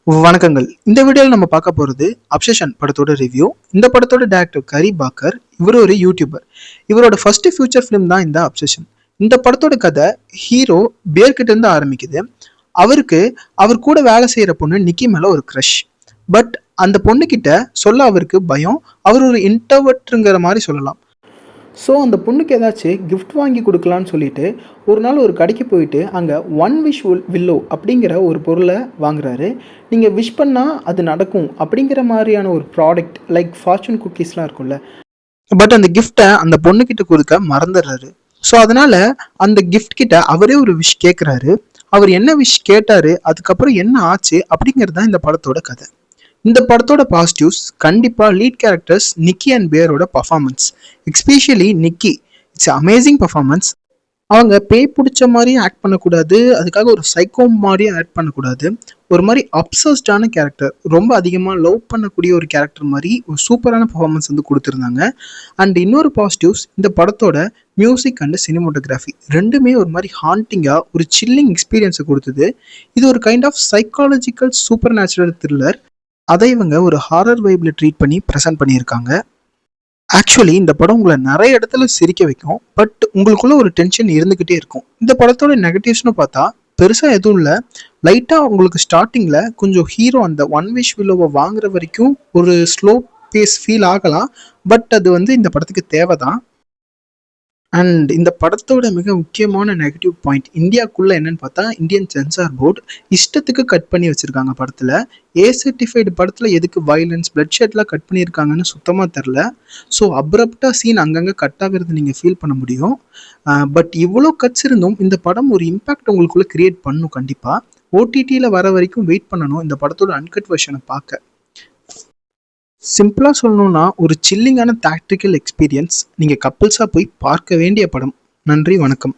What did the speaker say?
வணக்கங்கள். இந்த வீடியோவில் நம்ம பார்க்க போகிறது அப்சஷன் படத்தோட ரிவ்யூ. இந்த படத்தோட டைரக்டர் கரி பாக்கர். இவர் ஒரு யூடியூபர். இவரோட ஃபர்ஸ்ட் ஃபியூச்சர் ஃபிலிம் தான் இந்த அப்சஷன். இந்த படத்தோட கதை ஹீரோ பேர் கிட்ட இருந்து ஆரம்பிக்குது. அவருக்கு அவர் கூட வேலை செய்யற பொண்ணு நிக்கி மேல ஒரு க்ரஷ். பட் அந்த பொண்ணு கிட்ட சொல்ல அவருக்கு பயம். அவர் ஒரு இன்டர்வர்ட்ங்கிற மாதிரி சொல்லலாம். ஸோ அந்த பொண்ணுக்கு ஏதாச்சும் கிஃப்ட் வாங்கி கொடுக்கலான்னு சொல்லிட்டு ஒரு நாள் ஒரு கடைக்கு போயிட்டு அங்கே ஒன் விஷ் வில்லோ அப்படிங்கிற ஒரு பொருளை வாங்குறாரு. நீங்கள் விஷ் பண்ணால் அது நடக்கும் அப்படிங்கிற மாதிரியான ஒரு ப்ராடக்ட் லைக் ஃபார்ச்சூன் குக்கீஸ்லாம் இருக்கும்ல. பட் அந்த கிஃப்டை அந்த பொண்ணுக்கிட்ட கொடுக்க மறந்துடுறாரு. ஸோ அதனால அந்த கிஃப்ட் கிட்ட அவரே ஒரு விஷ் கேட்குறாரு. அவர் என்ன விஷ் கேட்டாரு, அதுக்கப்புறம் என்ன ஆச்சு அப்படிங்கிறது தான் இந்த படத்தோட கதை. இந்த படத்தோட பாசிட்டிவ்ஸ் கண்டிப்பாக லீட் கேரக்டர்ஸ் நிக்கி அண்ட் பேரோட performance. Especially Nikki, it's amazing performance. அவங்க பேய் பிடிச்ச மாதிரியும் ஆக்ட் பண்ணக்கூடாது, அதுக்காக ஒரு சைக்கோ மாதிரியும் ஆக்ட் பண்ணக்கூடாது. ஒரு மாதிரி அப்சஸ்டான கேரக்டர், ரொம்ப அதிகமாக லவ் பண்ணக்கூடிய ஒரு கேரக்டர் மாதிரி ஒரு சூப்பரான பர்ஃபார்மன்ஸ் வந்து கொடுத்துருந்தாங்க. அண்ட் இன்னொரு பாசிட்டிவ்ஸ், இந்த படத்தோட மியூசிக் அண்ட் சினிமோட்டோகிராஃபி ரெண்டுமே ஒரு மாதிரி ஹாண்டிங்காக ஒரு சில்லிங் எக்ஸ்பீரியன்ஸை கொடுத்தது. இது ஒரு kind of psychological supernatural thriller. அதை இவங்க ஒரு ஹாரர் வைப்ல ட்ரீட் பண்ணி ப்ரெசென்ட் பண்ணியிருக்காங்க. ஆக்சுவலி இந்த படம் உங்களை நிறைய இடத்துல சிரிக்க வைக்கும், பட் உங்களுக்குள்ள ஒரு டென்ஷன் இருந்துகிட்டே இருக்கும். இந்த படத்தோட நெகட்டிவ்ஸ்னு பார்த்தா பெருசா எதுவும் இல்லை. லைட்டா உங்களுக்கு ஸ்டார்டிங்ல கொஞ்சம் ஹீரோ அந்த ஒன் விஷ் வில்லோவை வாங்குற வரைக்கும் ஒரு ஸ்லோ பேஸ் ஃபீல் ஆகலாம். பட் அது வந்து இந்த படத்துக்கு தேவைதான். அண்ட் இந்த படத்தோட மிக முக்கியமான நெகட்டிவ் பாயிண்ட் இந்தியாவுக்குள்ள என்னன்னு பார்த்தா, இந்தியன் சென்சார் போர்டு இஷ்டத்துக்கு கட் பண்ணி வச்சிருக்காங்க படத்துல. சர்டிஃபைடு படத்துல எதுக்கு வயலன்ஸ் பிளட் ஷெட்லாம் கட் பண்ணியிருக்காங்கன்னு சுத்தமா தெரில. ஸோ அப்ரப்டா சீன் அங்கங்க கட் ஆகுறது நீங்க ஃபீல் பண்ண முடியும். பட் இவ்வளோ கட்ஸ் இருந்தும் இந்த படம் ஒரு இம்பாக்ட் உங்களுக்குள்ள கிரியேட் பண்ணும். கண்டிப்பா ஓடிடியில் வர வரைக்கும் வெயிட் பண்ணணும் இந்த படத்தோட அன்கட் வெர்ஷனை பார்க்க. சிம்பிளாக சொல்லணும்னா ஒரு சில்லிங்கான தேட்ரிக்கல் எக்ஸ்பீரியன்ஸ். நீங்கள் கப்புள்ஸாக போய் பார்க்க வேண்டிய படம். நன்றி, வணக்கம்.